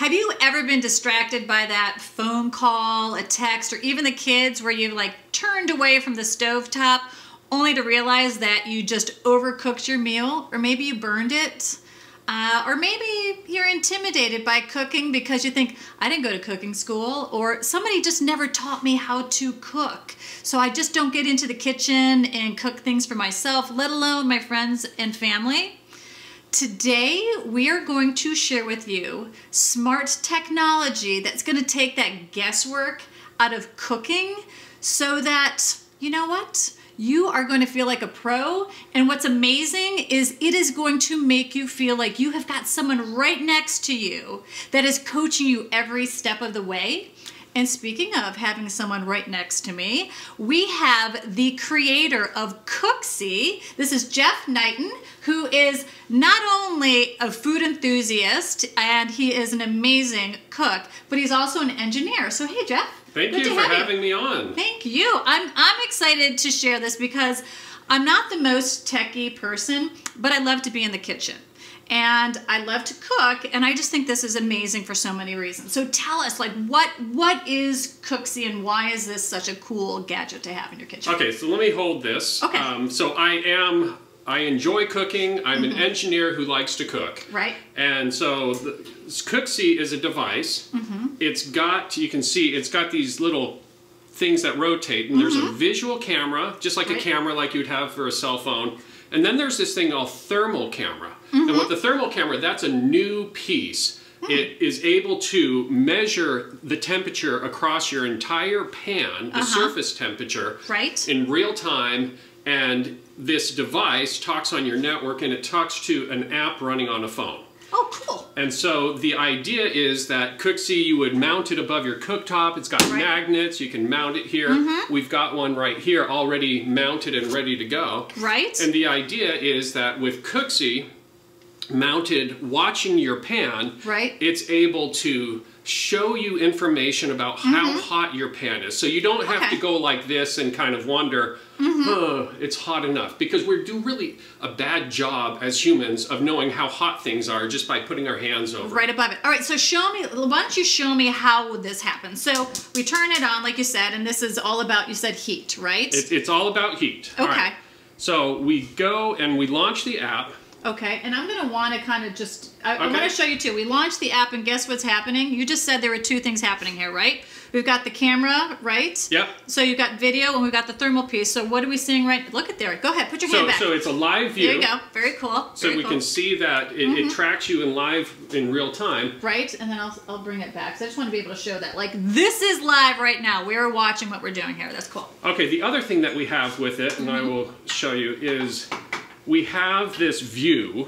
Have you ever been distracted by that phone call, a text, or even the kids where you like turned away from the stovetop only to realize that you just overcooked your meal, or maybe you burned it? Or maybe you're intimidated by cooking because you think, I didn't go to cooking school, or somebody just never taught me how to cook. So I just don't get into the kitchen and cook things for myself, let alone my friends and family. Today, we are going to share with you smart technology that's going to take that guesswork out of cooking so that, you know what? You are going to feel like a pro, and what's amazing is it is going to make you feel like you have got someone right next to you that is coaching you every step of the way. And speaking of having someone right next to me, we have the creator of Cooksy. This is Jeff Knighton, who is not only a food enthusiast and he is an amazing cook, but he's also an engineer. So hey, Jeff. Thank you for having me on. Thank you. I'm excited to share this because I'm not the most techie person, but I love to be in the kitchen. And I love to cook, and I just think this is amazing for so many reasons. So tell us, like, what is Cooksy, and why is this such a cool gadget to have in your kitchen? Okay, so let me hold this. Okay. So I enjoy cooking. I'm an engineer who likes to cook. Right. And so Cooksy is a device. It's got, you can see, it's got these little things that rotate, and there's a visual camera, just like a camera like you'd have for a cell phone. And then there's this thing called thermal camera. And with the thermal camera, that's a new piece. It is able to measure the temperature across your entire pan, the surface temperature, in real time. And this device talks on your network, and it talks to an app running on a phone. Oh, cool. And so the idea is that Cooksy, you would mount it above your cooktop. It's got magnets. You can mount it here. We've got one right here already mounted and ready to go. Right. And the idea is that with Cooksy mounted, watching your pan, it's able to show you information about how hot your pan is. So you don't have to go like this and kind of wonder, it's hot enough. Because we do really a bad job as humans of knowing how hot things are just by putting our hands over right above it. All right, so show me, why don't you show me how this happens? So we turn it on, like you said, and this is all about, you said heat, right? It's all about heat. Okay. All right. So we go and we launch the app. Okay, and I'm going to want to kind of just, I'm going to show you too. We launched the app, and guess what's happening? You just said there were two things happening here, right? We've got the camera, right? Yep. So you've got video, and we've got the thermal piece. So what are we seeing right? Look at there. Go ahead, put your hand back. So it's a live view. There you go. Very cool. So we can see that it tracks you in real time. Right, and then I'll bring it back. So I just want to be able to show that. Like, this is live right now. We're watching what we're doing here. That's cool. Okay, the other thing that we have with it, and I will show you, is we have this view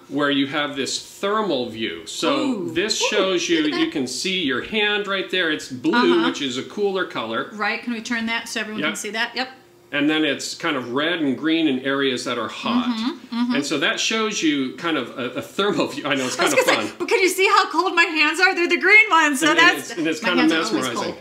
where you have this thermal view. So this shows you, you can see your hand right there. It's blue, which is a cooler color. Right, can we turn that so everyone can see that? Yep. And then it's kind of red and green in areas that are hot. And so that shows you kind of a thermal view. I know, it's kind of fun. But can you see how cold my hands are? They're the green ones. So and it's kind of mesmerizing.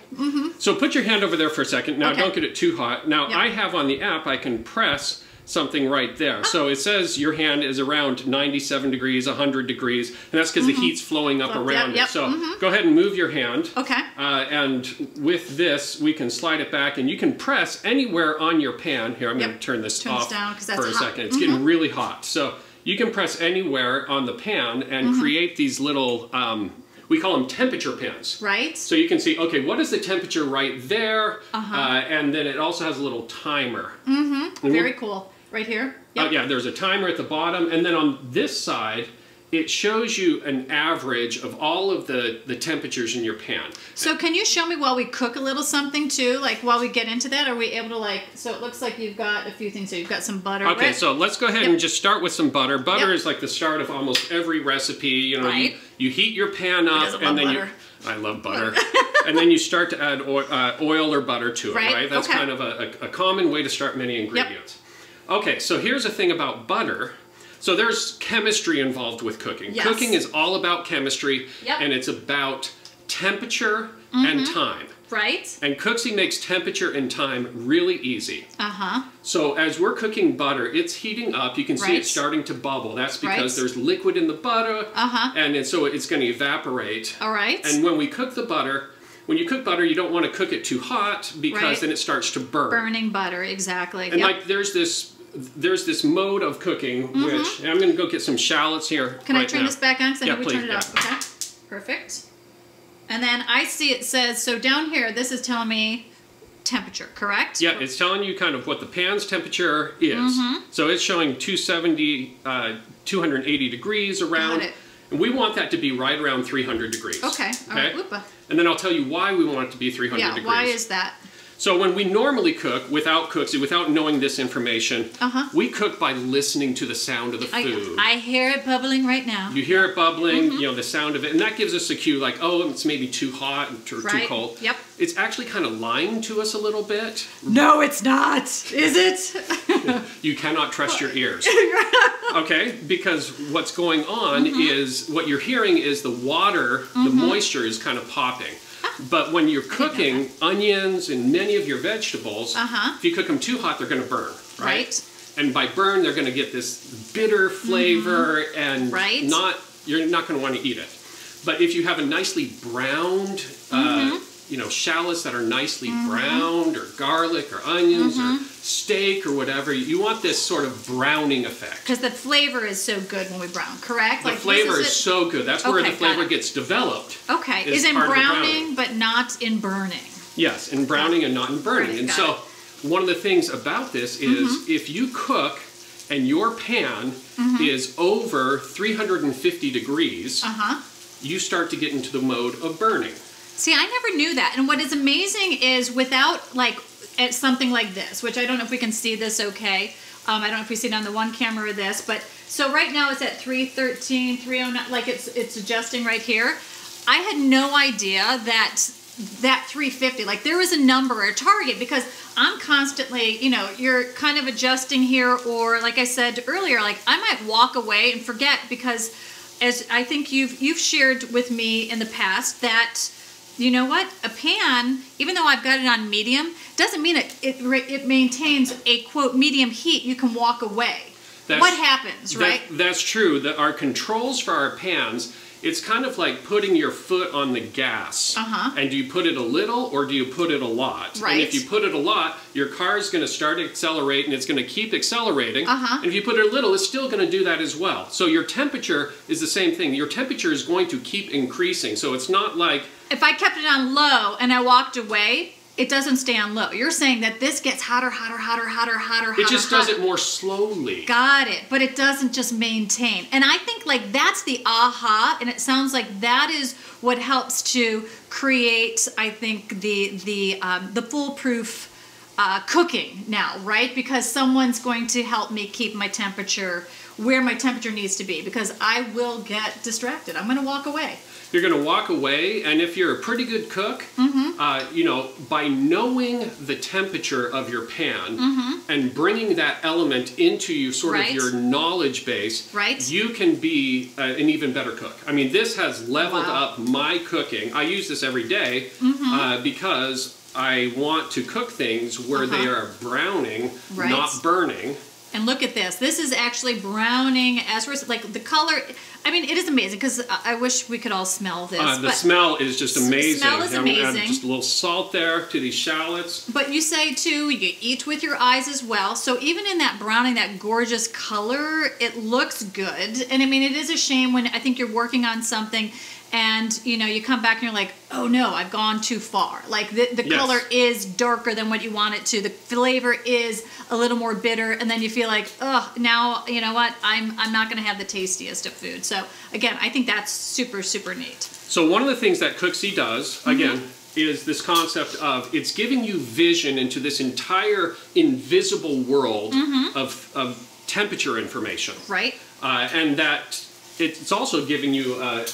So put your hand over there for a second. Now don't get it too hot. Now I have on the app, I can press something right there. So it says your hand is around 97 degrees, 100 degrees, and that's because the heat's flowing up around it. So go ahead and move your hand. Okay. And with this, we can slide it back, and you can press anywhere on your pan. Here, I'm going to turn this off for a second. It's getting really hot. So you can press anywhere on the pan and create these little, we call them temperature pins. Right. So you can see, okay, what is the temperature right there? And then it also has a little timer. Very cool. Right here? Yep. Yeah, there's a timer at the bottom, and then on this side, it shows you an average of all of the temperatures in your pan. So can you show me while we cook a little something too? Like while we get into that, are we able to like, so it looks like you've got a few things here. You've got some butter. Okay, so let's go ahead and just start with some butter. Butter is like the start of almost every recipe. You know, you heat your pan up, and then I love butter. And then you start to add oil or butter to it, right? That's kind of a common way to start many ingredients. Okay, so here's the thing about butter. So there's chemistry involved with cooking. Cooking is all about chemistry, and it's about temperature and time. Right. And Cooksy makes temperature and time really easy. Uh-huh. So as we're cooking butter, it's heating up. You can see it starting to bubble. That's because there's liquid in the butter. Uh-huh. And so it's going to evaporate. All right. And when we cook the butter, when you cook butter, you don't want to cook it too hot because then it starts to burn. Burning butter, exactly. And like there's this mode of cooking, which, and I'm going to go get some shallots here. Can I turn this back on? Because I know we please, turned it off. Okay. Perfect. And then I see it says, so down here, this is telling me temperature, correct? Yeah, it's telling you kind of what the pan's temperature is. So it's showing 270, 280 degrees around. Got it. And we want that to be right around 300 degrees. Okay. All right. Whoopa. And then I'll tell you why we want it to be 300 degrees. Yeah, why is that? So when we normally cook without Cooksy, without knowing this information, we cook by listening to the sound of the food. I hear it bubbling right now. You hear it bubbling, you know, the sound of it, and that gives us a cue like, oh, it's maybe too hot or too cold. Yep. It's actually kind of lying to us a little bit. No, it's not. Is it? You cannot trust your ears. Okay? Because what's going on is, what you're hearing is the water, the moisture is kind of popping. But when you're cooking onions and many of your vegetables, if you cook them too hot, they're going to burn, right? And by burn, they're going to get this bitter flavor, and you're not going to want to eat it. But if you have a nicely browned, you know, shallots that are nicely browned, or garlic, or onions, or steak, or whatever, you want this sort of browning effect. Because the flavor is so good when we brown, correct? The flavor is so good. That's where the flavor gets developed. Okay, is in browning, but not in burning. Yes, in browning and not in burning. And so one of the things about this is if you cook and your pan is over 350 degrees, you start to get into the mode of burning. See, I never knew that. And what is amazing is without, like, something like this, which I don't know if we can see this okay. I don't know if we see it on the one camera or this, but so right now it's at 313, 309, like it's adjusting right here. I had no idea that 350, like there was a number or a target, because I'm constantly, you know, you're kind of adjusting here, or like I said earlier, like I might walk away and forget, because as I think you've shared with me in the past that, you know what, a pan, even though I've got it on medium, doesn't mean it maintains a, quote, medium heat. You can walk away. What happens, right? That's true. Our controls for our pans, it's kind of like putting your foot on the gas. And do you put it a little or do you put it a lot? Right. And if you put it a lot, your car is going to start to accelerate, and it's going to keep accelerating. And if you put it a little, it's still going to do that as well. So your temperature is the same thing. Your temperature is going to keep increasing. So it's not like... If I kept it on low and I walked away, it doesn't stay on low. You're saying that this gets hotter, hotter, hotter, hotter, hotter, hotter. It just does it more slowly. Got it. But it doesn't just maintain. And I think like that's the aha, and it sounds like that is what helps to create, I think, the foolproof cooking now, right? Because someone's going to help me keep my temperature where my temperature needs to be, because I will get distracted. I'm going to walk away. You're going to walk away, and if you're a pretty good cook, you know, by knowing the temperature of your pan and bringing that element into you, sort of your knowledge base, you can be an even better cook. I mean, this has leveled up my cooking. I use this every day because I want to cook things where they are browning, not burning. And look at this. This is actually browning as we're, like, the color. I mean, it is amazing, because I wish we could all smell this. The smell is just amazing. Smell is amazing. Just a little salt there to these shallots. But you say, too, you eat with your eyes as well. So even in that browning, that gorgeous color, it looks good. And I mean, it is a shame when I think you're working on something and, you know, you come back and you're like, oh no, I've gone too far. Like the color is darker than what you want it to. The flavor is a little more bitter, and then you feel like, oh, now, you know what, I'm not going to have the tastiest of food. So again, I think that's super, super neat. So one of the things that Cooksy does, again, is this concept of it's giving you vision into this entire invisible world of temperature information. Right. And that it's also giving you a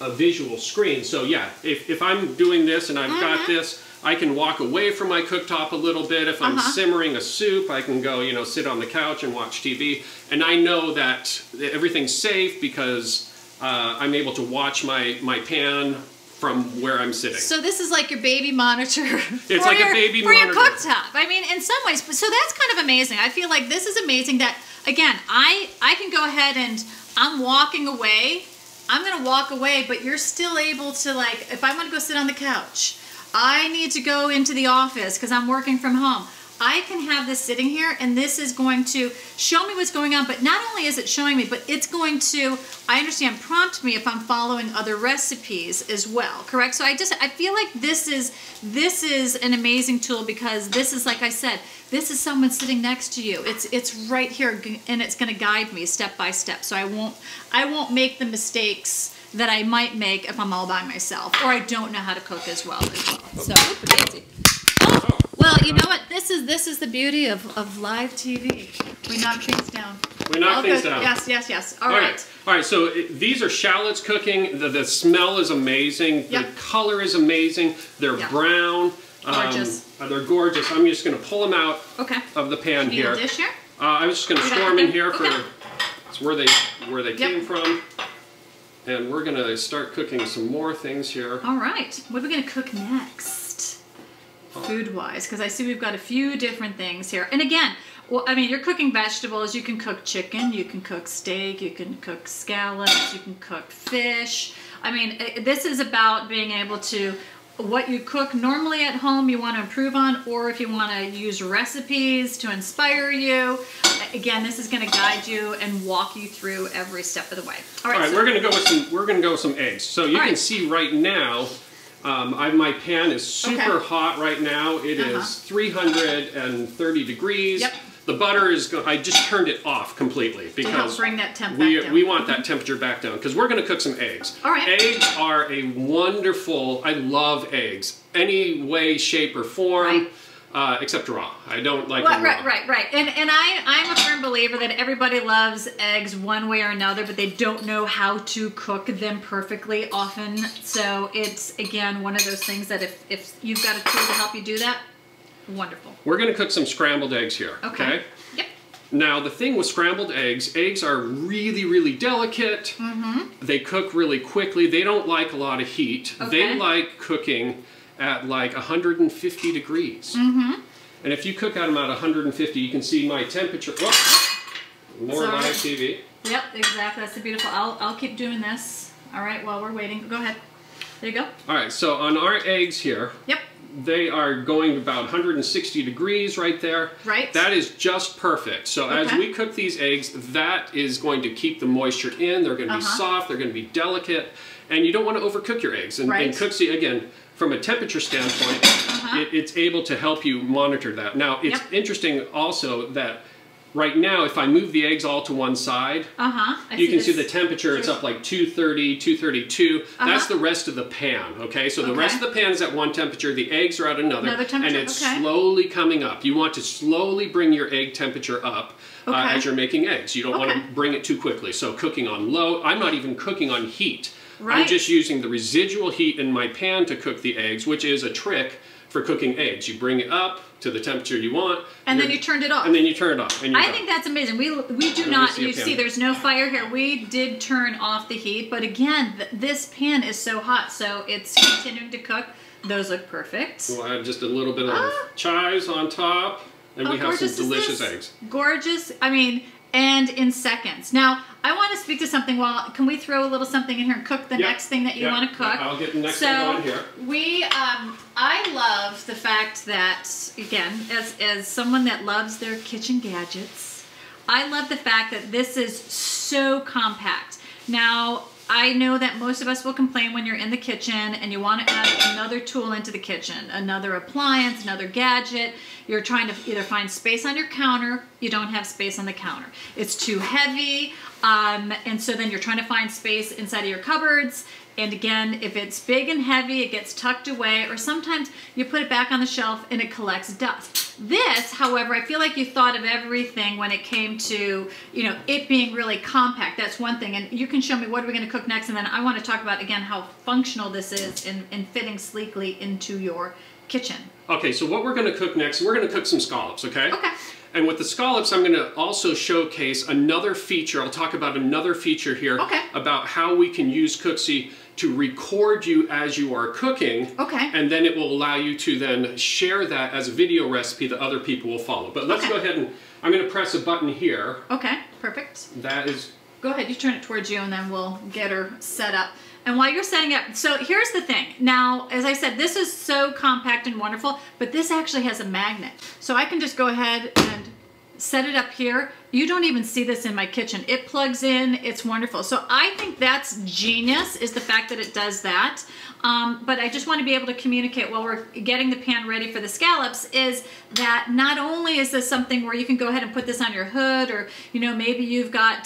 visual screen. So yeah, if I'm doing this and I've got this, I can walk away from my cooktop a little bit. If I'm simmering a soup, I can go, you know, sit on the couch and watch TV. And I know that everything's safe because I'm able to watch my pan from where I'm sitting. So this is like your baby monitor. It's like a baby monitor. For your cooktop. I mean, in some ways. So that's kind of amazing. I feel like this is amazing that, again, I can go ahead and I'm walking away. I'm going to walk away, but you're still able to, like, if I want to go sit on the couch, I need to go into the office because I'm working from home. I can have this sitting here and this is going to show me what's going on, but not only is it showing me, but it's going to, I understand, prompt me if I'm following other recipes as well, correct? So I feel like this is an amazing tool because this is, like I said, this is someone sitting next to you. It's right here and it's going to guide me step by step. So I won't make the mistakes that I might make if I'm all by myself or I don't know how to cook as well. So, crazy. Well, you know what? This is the beauty of live TV. We knock things down. We knock things down. Yes, yes, yes. All right. All right, so these are shallots cooking. The smell is amazing. Yep. The color is amazing. They're brown. Gorgeous. They're gorgeous. I'm just going to pull them out of the pan here. here. Need a dish here? I was just going to store them in here for it's where they came from. And we're going to start cooking some more things here. All right. What are we going to cook next? Food-wise, because I see we've got a few different things here. And again, well, I mean, you're cooking vegetables. You can cook chicken. You can cook steak. You can cook scallops. You can cook fish. I mean, this is about being able to, what you cook normally at home you want to improve on, or if you want to use recipes to inspire you. Again, this is going to guide you and walk you through every step of the way. All right, so we're going to go with some eggs. So you can see right now, my pan is super hot right now. It is 330 degrees. Yep. The butter is, I just turned it off completely because bring that temp back down. We want that temperature back down because we're going to cook some eggs. All right. Eggs are a wonderful, I love eggs. Any way, shape, or form. Except raw. I don't like them raw. Right. And I'm a firm believer that everybody loves eggs one way or another, but they don't know how to cook them perfectly often. So it's, again, one of those things that if you've got a tool to help you do that, wonderful. We're going to cook some scrambled eggs here. Okay? Yep. Now, the thing with scrambled eggs are really, really delicate. They cook really quickly. They don't like a lot of heat. They like cooking at like 150 degrees. And if you cook at them at 150, you can see my temperature. More live TV. Yep, exactly. That's the beautiful. I'll keep doing this. All right, while we're waiting. Go ahead. There you go. All right, so on our eggs here, they are going about 160 degrees right there. Right. That is just perfect. So as we cook these eggs, that is going to keep the moisture in. They're going to be soft. They're going to be delicate. And you don't want to overcook your eggs. And Cooksy, again, from a temperature standpoint, it's able to help you monitor that. Now, it's interesting also that right now, if I move the eggs all to one side, you can see the temperature. It's up like 230, 232. That's the rest of the pan, okay? So the rest of the pan is at one temperature. The eggs are at another temperature, and it's slowly coming up. You want to slowly bring your egg temperature up as you're making eggs. You don't want to bring it too quickly. So cooking on low. I'm not even cooking on heat. I'm just using the residual heat in my pan to cook the eggs, which is a trick for cooking eggs. You bring it up to the temperature you want. And then you turned it off. And then you turn it off. And I think that's amazing. We do not, you see there's no fire here. We did turn off the heat, but again, this pan is so hot, so it's continuing to cook. Those look perfect. We'll add just a little bit of chives on top, and we have some delicious eggs. Gorgeous. I mean, and in seconds. Now, I want to speak to something. Can we throw a little something in here and cook the next thing that you want to cook? I'll get the next thing on here. I love the fact that, again, as someone that loves their kitchen gadgets, I love the fact that this is so compact. Now, I know that most of us will complain when you're in the kitchen and you want to add another tool into the kitchen, another appliance, another gadget. You're trying to either find space on your counter, you don't have space on the counter. It's too heavy, and so then you're trying to find space inside of your cupboards. And again, if it's big and heavy, it gets tucked away, or sometimes you put it back on the shelf and it collects dust. This, however, I feel like you thought of everything when it came to, you know, it being really compact. That's one thing. And you can show me what are we going to cook next, and then I want to talk about, again, how functional this is in fitting sleekly into your kitchen. Okay, so what we're going to cook next, we're going to cook some scallops, okay? Okay. And with the scallops, I'm going to also showcase another feature. I'll talk about another feature here about how we can use Cooksy to record you as you are cooking. Okay. And then it will allow you to then share that as a video recipe that other people will follow. But let's go ahead and, I'm going to press a button here. Okay, perfect. That is... Go ahead, you turn it towards you and then we'll get her set up. And while you're setting up, so here's the thing. Now, as I said, this is so compact and wonderful, but this actually has a magnet. So I can just go ahead and set it up here. You don't even see this in my kitchen. It plugs in, it's wonderful. So I think that's genius, is the fact that it does that. But I just want to be able to communicate while we're getting the pan ready for the scallops, is that not only is this something where you can go ahead and put this on your hood, or maybe you've got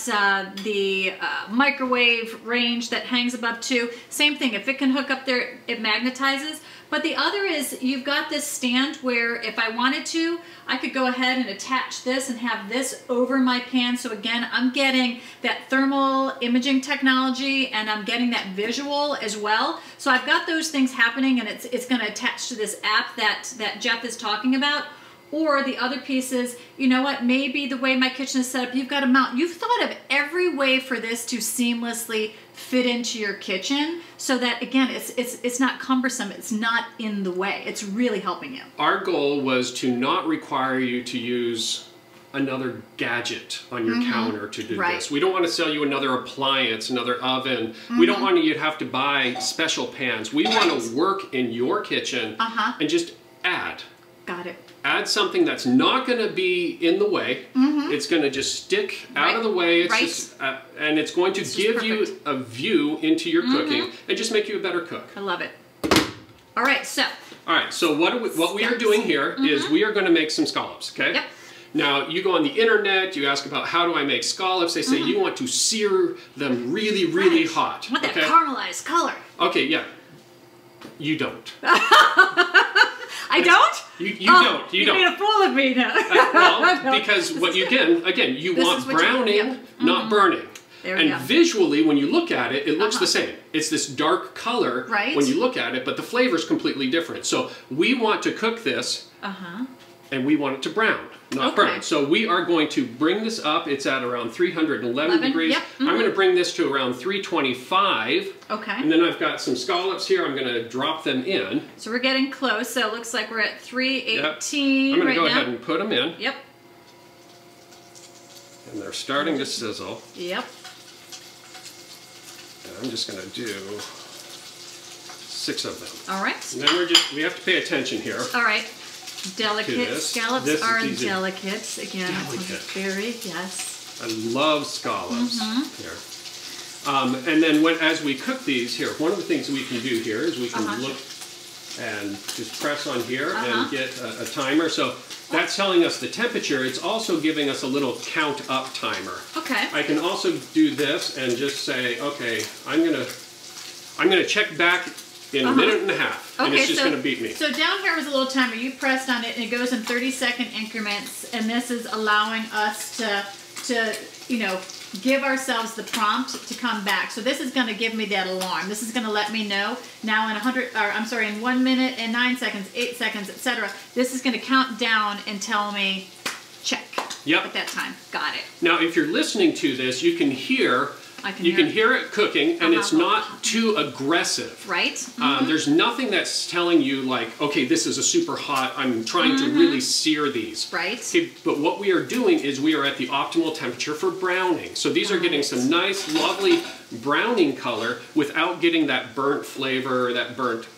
the microwave range that hangs above too. Same thing, if it can hook up there, it magnetizes. But the other is you've got this stand where if I wanted to, I could go ahead and attach this and have this over my pan. So again, I'm getting that thermal imaging technology and I'm getting that visual as well. So I've got those things happening, and it's going to attach to this app that Jeff is talking about. Or the other piece is, you know what, maybe the way my kitchen is set up, you've got a mount. You've thought of every way for this to seamlessly fit into your kitchen so that, again, it's not cumbersome. It's not in the way. It's really helping you. Our goal was to not require you to use another gadget on your counter to do this. We don't want to sell you another appliance, another oven. We don't want you to have to buy special pans. We want to work in your kitchen and just add. Got it. Add something that's not going to be in the way. It's going to just stick out of the way. It's just, and it's going to give you a view into your cooking and just make you a better cook. I love it. All right, so. All right, so what we are doing here is we are going to make some scallops, okay? Yep. Now, you go on the internet, you ask about how do I make scallops. They say you want to sear them really, really hot. I want that caramelized color. Okay, yeah. You don't. I don't? You don't. You You're don't. being a fool of me now. Well, because what you again, you want browning, not burning. There we go. Visually, when you look at it, it looks the same. It's this dark color when you look at it, but the flavor is completely different. So we want to cook this, and we want it to brown, not burn. So we are going to bring this up. It's at around 311 degrees. Yep. I'm going to bring this to around 325. Okay. And then I've got some scallops here. I'm going to drop them in. So we're getting close. So it looks like we're at 318 I'm going to go now. ahead and put them in. Yep. And they're starting to sizzle. Yep. And I'm just going to do 6 of them. All right. And then we have to pay attention here. All right. Delicate scallops these are are delicate. Again, delicate. Very, yes. I love scallops here. And then as we cook these here, one of the things we can do here is we can look and just press on here and get a timer. So that's telling us the temperature. It's also giving us a little count up timer. Okay. I can also do this and just say, okay, I'm gonna check back in a minute and a half, and it's just going to beat me. So down here was a little timer. You pressed on it, and it goes in 30-second increments, and this is allowing us to give ourselves the prompt to come back. So this is going to give me that alarm. This is going to let me know now in 1 minute and 9 seconds, 8 seconds, etc. This is going to count down and tell me check. Yep. At that time. Got it. Now, if you're listening to this, you can hear. You can hear it cooking, and it's not too aggressive. Right. There's nothing that's telling you like, okay, this is a super hot, I'm trying to really sear these. Right. Okay, but what we are doing is we are at the optimal temperature for browning. So these are getting some nice, lovely browning color without getting that burnt flavor, that burnt taste.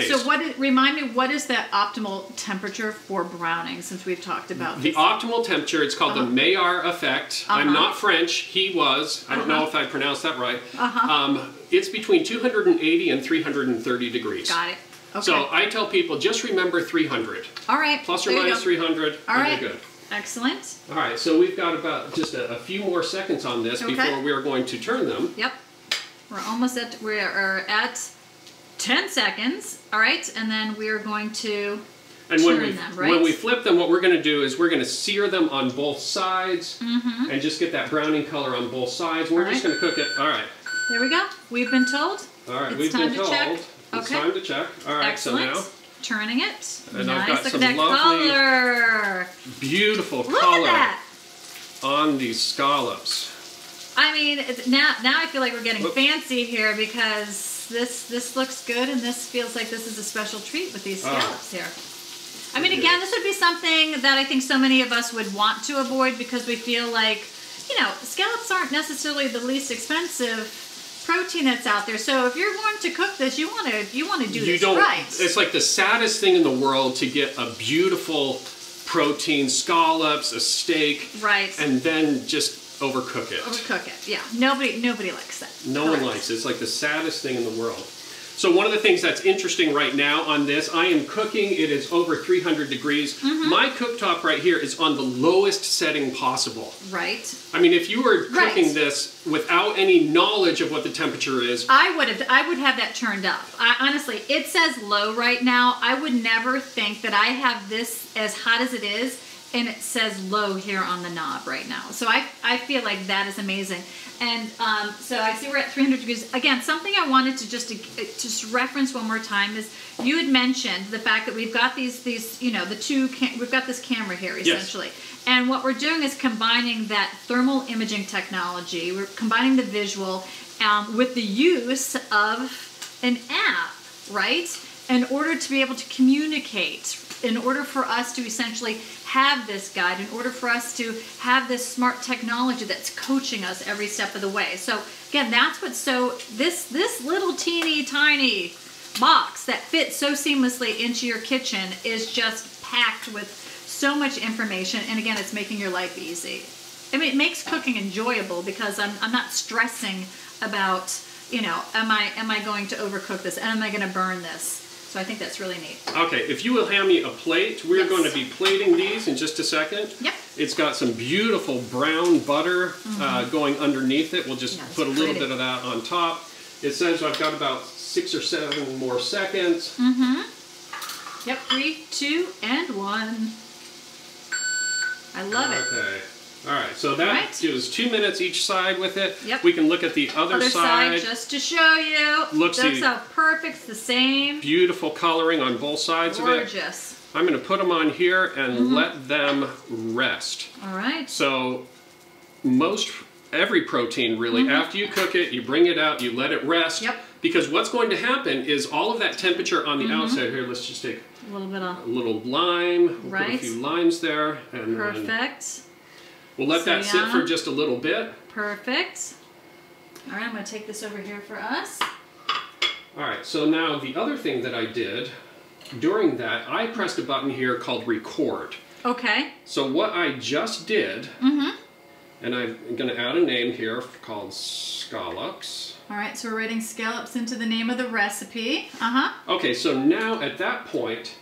So remind me, what is that optimal temperature for browning, since we've talked about the this? optimal temperature, it's called the Maillard effect. I'm not French, he was. I don't know if I pronounced that right. It's between 280 and 330 degrees. Got it. Okay. So I tell people, just remember 300. All right. Plus or minus 300, All right. you're good. Excellent. All right, so we've got about just a few more seconds on this before we are going to turn them. Yep. We are at 10 seconds. All right, and then we're going to turn them, right? When we flip them, what we're going to do is we're going to sear them on both sides and just get that browning color on both sides. We're just going to cook it. All right. There we go. We've been told. All right, we've been told. Check. It's time to check. All right, excellent. so now. Turning it. And nice. I've got Look some at that lovely, color. Beautiful Look color at that. on these scallops. I mean, now I feel like we're getting fancy here because this looks good, and this feels like this is a special treat with these scallops here. I mean, again, this would be something that I think so many of us would want to avoid because we feel like, you know, scallops aren't necessarily the least expensive protein that's out there. So if you're going to cook this, you want to do this right. It's like the saddest thing in the world to get a beautiful protein, scallops, a steak, right, and then just overcook it. Overcook it, yeah. Nobody likes that. No one likes it. It's like the saddest thing in the world. So one of the things that's interesting right now on this, I am cooking, it is over 300 degrees. My cooktop right here is on the lowest setting possible. Right. I mean, if you were cooking this without any knowledge of what the temperature is. I would have that turned up. Honestly, it says low right now. I would never think that I have this as hot as it is, and it says low here on the knob right now. So I feel like that is amazing. And so I see we're at 300 degrees. Again, something I wanted to just reference one more time is you had mentioned the fact that we've got these you know, we've got this camera here essentially. Yes. And what we're doing is combining that thermal imaging technology. We're combining the visual with the use of an app, right? In order to be able to communicate, in order for us to essentially have this guide, in order for us to have this smart technology that's coaching us every step of the way. So again, that's what's so, this little teeny tiny box that fits so seamlessly into your kitchen is just packed with so much information. And again, it's making your life easy. I mean, it makes cooking enjoyable because I'm not stressing about, you know, am I going to overcook this? Am I going to burn this? So I think that's really neat. Okay, if you will hand me a plate, we're going to be plating these in just a second. Yep. It's got some beautiful brown butter going underneath it. We'll just put a little bit of that on top. It says I've got about 6 or 7 more seconds. Yep, 3, 2, and 1. I love it. Okay. All right, so that gives 2 minutes each side with it. Yep. We can look at the other side. Just to show you. Looks how perfect. It's the same. Beautiful coloring on both sides of it. Gorgeous. I'm going to put them on here and let them rest. All right. So every protein really, after you cook it, you bring it out, you let it rest. Yep. Because what's going to happen is all of that temperature on the outside here, let's just take a little bit of a little lime. We'll put a few limes there. And perfect. We'll let that sit for just a little bit. Perfect. All right, I'm going to take this over here for us. All right, so now the other thing that I did during that, I pressed a button here called record. Okay. So what I just did, and I'm going to add a name here called scallops. All right, so we're writing scallops into the name of the recipe. Okay, so now at that point,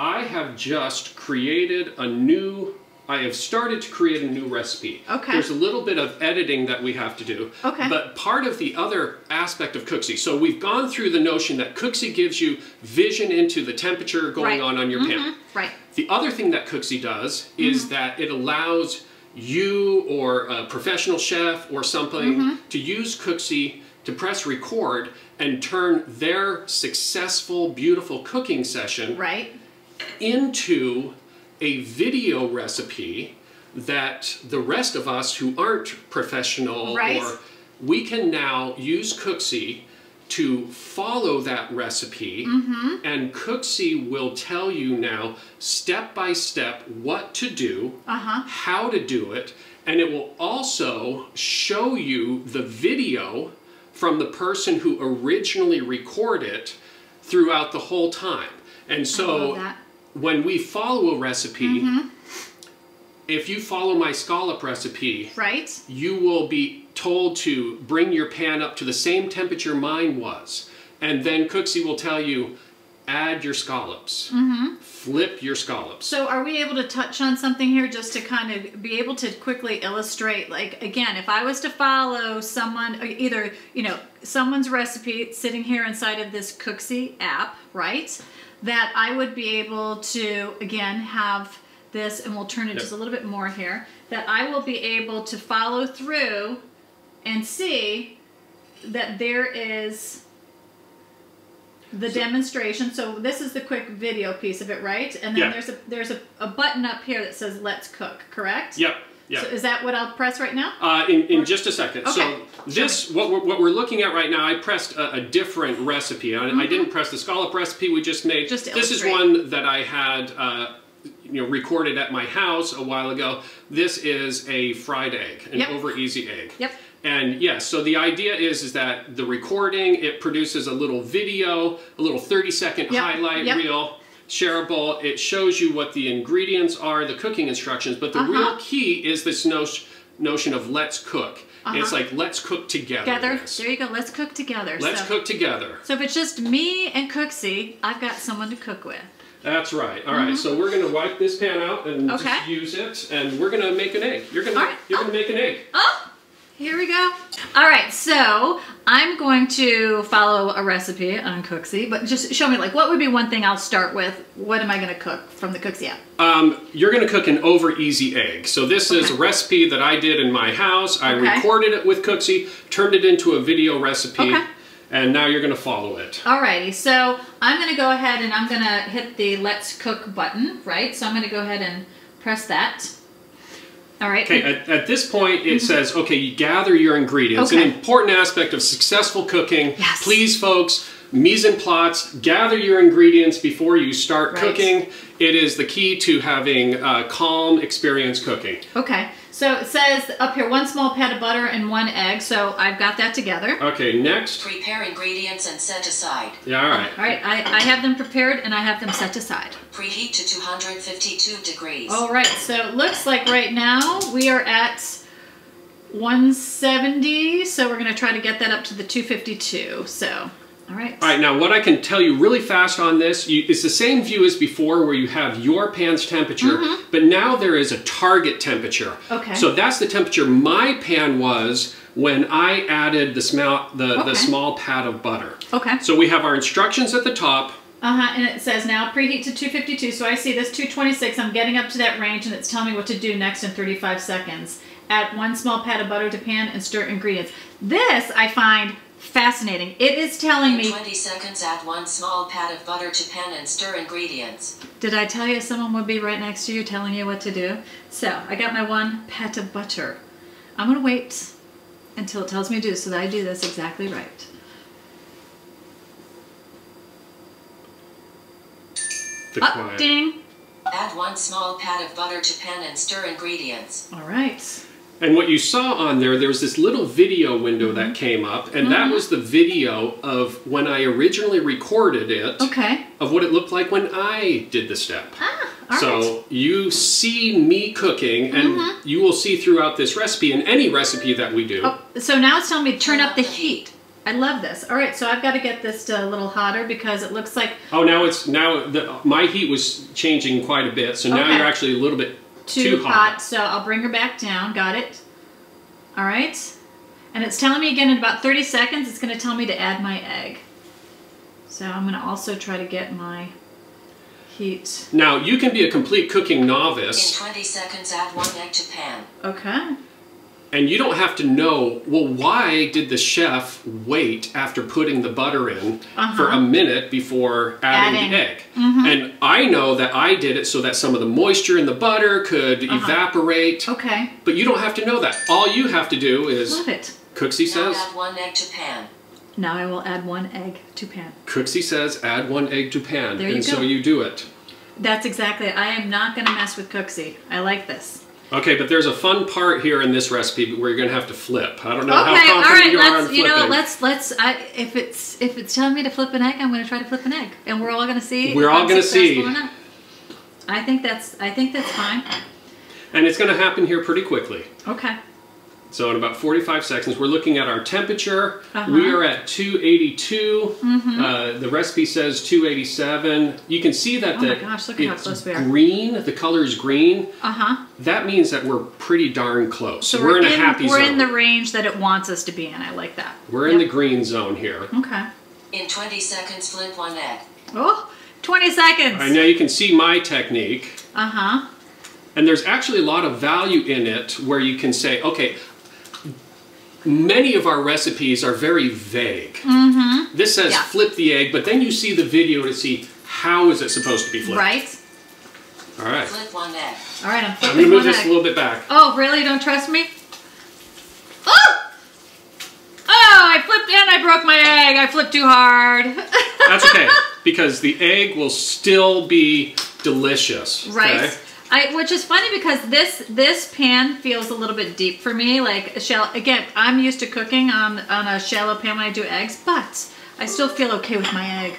I have just created I have started to create a new recipe. Okay. There's a little bit of editing that we have to do. Okay. But part of the other aspect of Cooksy, so we've gone through the notion that Cooksy gives you vision into the temperature going on your pan. Right. The other thing that Cooksy does is that it allows you or a professional chef or something to use Cooksy to press record and turn their successful, beautiful cooking session into a video recipe that the rest of us who aren't professional or we can now use Cooksy to follow that recipe and Cooksy will tell you now step by step what to do, how to do it, and it will also show you the video from the person who originally recorded it throughout the whole time. And so when we follow a recipe, if you follow my scallop recipe, you will be told to bring your pan up to the same temperature mine was. And then Cooksy will tell you, add your scallops, flip your scallops. So are we able to touch on something here just to kind of be able to quickly illustrate, like, again, if I was to follow someone, either, you know, someone's recipe sitting here inside of this Cooksy app, right? That I would be able to, again, have this, and we'll turn it just a little bit more here, that I will be able to follow through and see that there is the demonstration. So this is the quick video piece of it, right? And then there's a button up here that says let's cook, correct? Yep. Yeah. So is that what I'll press right now? In just a second. Okay. So this, what we're looking at right now, I pressed a different recipe. I didn't press the scallop recipe we just made. This is one that I had recorded at my house a while ago. This is a fried egg, an over easy egg. Yep. And yes, so the idea is that the recording, it produces a little video, a little 30-second highlight reel, shareable. It shows you what the ingredients are, the cooking instructions, but the real key is this notion of let's cook. It's like, let's cook together. There you go. Let's cook together. Let's cook together. So if it's just me and Cooksy, I've got someone to cook with. That's right. All right. So we're going to wipe this pan out and just use it, and we're going to make an egg. You're going to make an egg. Oh, here we go. All right. So I'm going to follow a recipe on Cooksy, but just show me, like, what would be one thing I'll start with? What am I going to cook from the Cooksy app? You're going to cook an over easy egg. So this is a recipe that I did in my house. I recorded it with Cooksy, turned it into a video recipe. And now you're going to follow it. Alrighty, so I'm going to go ahead and I'm going to hit the Let's Cook button, right? So I'm going to go ahead and press that. All right. Okay, at this point it says, okay, you gather your ingredients. An important aspect of successful cooking. Yes. Please, folks, mise en place, gather your ingredients before you start cooking. It is the key to having calm experience cooking. Okay. So it says up here, 1 small pat of butter and 1 egg. So I've got that together. Okay, next. Prepare ingredients and set aside. Yeah, all right. All right, I have them prepared and I have them set aside. Preheat to 252 degrees. All right, so it looks like right now we are at 170. So we're going to try to get that up to the 252. So... All right, now what I can tell you really fast on this, it's the same view as before where you have your pan's temperature, but now there is a target temperature. Okay. So that's the temperature my pan was when I added the small pat of butter. Okay. So we have our instructions at the top. And it says now preheat to 252. So I see this 226. I'm getting up to that range and it's telling me what to do next in 35 seconds. Add 1 small pat of butter to pan and stir ingredients. This I find fascinating. It is telling me... 20 seconds, add 1 small pat of butter to pan and stir ingredients. Did I tell you someone would be right next to you telling you what to do? So, I got my 1 pat of butter. I'm going to wait until it tells me to do so that I do this exactly right. Ding! Add 1 small pat of butter to pan and stir ingredients. All right. And what you saw on there was this little video window that came up, and that was the video of when I originally recorded it, of what it looked like when I did the step. So you see me cooking, and you will see throughout this recipe, and any recipe that we do. So now it's telling me to turn up the heat. I love this. All right, so I've got to get this to a little hotter because it looks like... Oh, my heat was changing quite a bit, so now you're actually a little bit too hot. So I'll bring her back down. Got it. All right. And it's telling me again in about 30 seconds, it's going to tell me to add my egg. So I'm going to also try to get my heat. Now, you can be a complete cooking novice. In 20 seconds, add 1 egg to pan. Okay. And you don't have to know, well, why did the chef wait after putting the butter in for a minute before adding the egg? And I know that I did it so that some of the moisture in the butter could evaporate. Okay. But you don't have to know that. All you have to do is... Love it. Cooksy says... Now add 1 egg to pan. Now I will add 1 egg to pan. Cooksy says add 1 egg to pan. There you go. And so you do it. That's exactly it. I am not going to mess with Cooksy. I like this. Okay, but there's a fun part here in this recipe where you're going to have to flip. I don't know how confident you are on flipping. If it's telling me to flip an egg, I'm going to try to flip an egg, and we're all going to see. We're all going to see. I think that's fine. And it's going to happen here pretty quickly. Okay. So in about 45 seconds, we're looking at our temperature. We are at 282. The recipe says 287. You can see that look at how close we are. Green. The color is green. That means that we're pretty darn close. So we're in a happy zone. We're in the range that it wants us to be in. I like that. We're in the green zone here. Okay. In 20 seconds, flip 1 egg. Oh, 20 seconds. All right, now you can see my technique. And there's actually a lot of value in it where you can say, okay, many of our recipes are very vague. This says flip the egg, but then you see the video to see how is it supposed to be flipped. Right. All right. Flip one egg. All right, I'm I'm flipping going to move one this egg. a little bit back. Oh, really? Don't trust me? Oh! Oh, I flipped and I broke my egg. I flipped too hard. That's okay, because the egg will still be delicious. Right. Okay? Which is funny because this pan feels a little bit deep for me. Like a shallow. Again, I'm used to cooking on a shallow pan when I do eggs, but I still feel okay with my egg.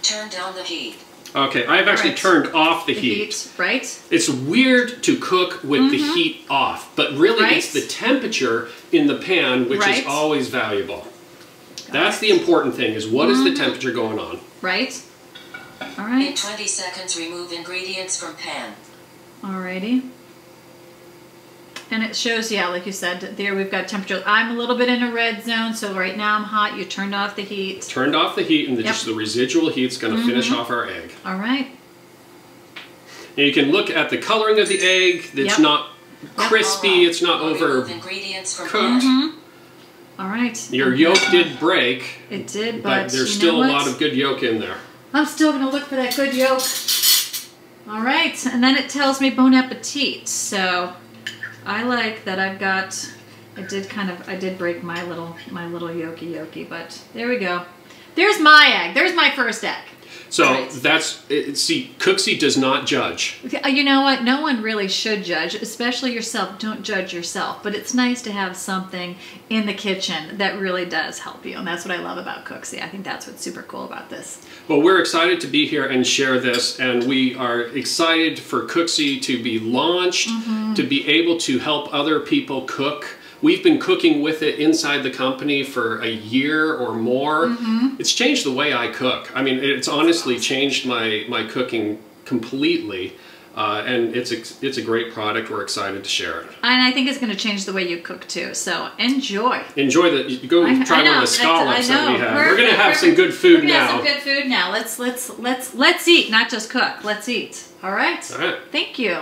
Turn down the heat. Okay, I've actually turned off the heat. Right. It's weird to cook with the heat off, but really it's the temperature in the pan which is always valuable. That's the important thing, is what is the temperature going on. Right. All right. In 20 seconds, remove ingredients from pan. Alrighty. And it shows, yeah, like you said, there we've got temperature. I'm a little bit in a red zone, so right now I'm hot. You turned off the heat. Turned off the heat, and just the residual heat's going to finish off our egg. All right. And you can look at the coloring of the egg. It's not crispy. It's not Remove ingredients from cooked. pan. All right. Your yolk did break. It did, but there's still a lot of good yolk in there. I'm still going to look for that good yolk. All right, and then it tells me bon appetit. So I like that I've got. I did break my little yolky, but there we go. There's my egg. There's my first egg. So see, Cooksy does not judge. You know what? No one really should judge, especially yourself. Don't judge yourself. But it's nice to have something in the kitchen that really does help you. And that's what I love about Cooksy. I think that's what's super cool about this. Well, we're excited to be here and share this. And we are excited for Cooksy to be launched, to be able to help other people cook. We've been cooking with it inside the company for a year or more. It's changed the way I cook. I mean, it's honestly changed my cooking completely. And it's a great product. We're excited to share it. And I think it's going to change the way you cook too. So enjoy. Enjoy Go try one of the scallops that we have. We're going to have some good food now. We're going to have some good food now. Let's eat, not just cook. Let's eat. All right. All right. Thank you.